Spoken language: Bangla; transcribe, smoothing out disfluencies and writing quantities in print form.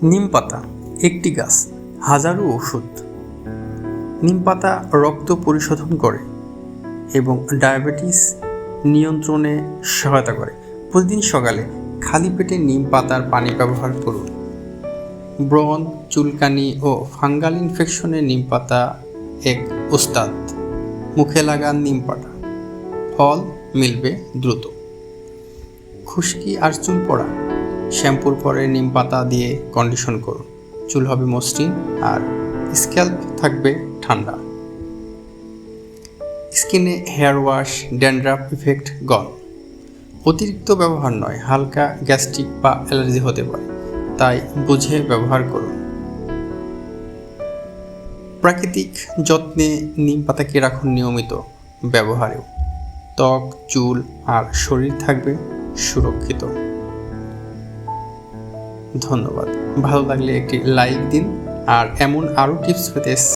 নিম পাতা একটি গাছ, হাজারো ওষুধ। নিম পাতা রক্ত পরিশোধন করে এবং ডায়াবেটিস নিয়ন্ত্রণে সহায়তা করে। প্রতিদিন সকালে খালি পেটে নিম পাতার পানি ব্যবহার করুন। ব্রণ, চুলকানি ও ফাঙ্গাল ইনফেকশনে নিম পাতা এক ওস্তাদ। মুখে লাগান নিম পাতা, ফল মিলবে দ্রুত। খুশকি আর চুল পড়া, শ্যাম্পুর পরে নিম পাতা দিয়ে কন্ডিশন করুন। চুল হবে মসৃণ আর স্ক্যাল্প থাকবে ঠান্ডা। স্কিনে হেয়ার ওয়াশ, ড্যান্ড্রাফ ইফেক্ট গন। অতিরিক্ত ব্যবহার নয়, হালকা গ্যাস্ট্রিক বা অ্যালার্জি হতে পারে, তাই বুঝে ব্যবহার করুন। প্রাকৃতিক যত্নে নিম পাতাকে রাখুন নিয়মিত ব্যবহারেও। ত্বক, চুল আর শরীর থাকবে সুরক্ষিত। ধন্যবাদ। ভালো লাগলে একটি লাইক দিন আর এমন আরও টিপস পেতে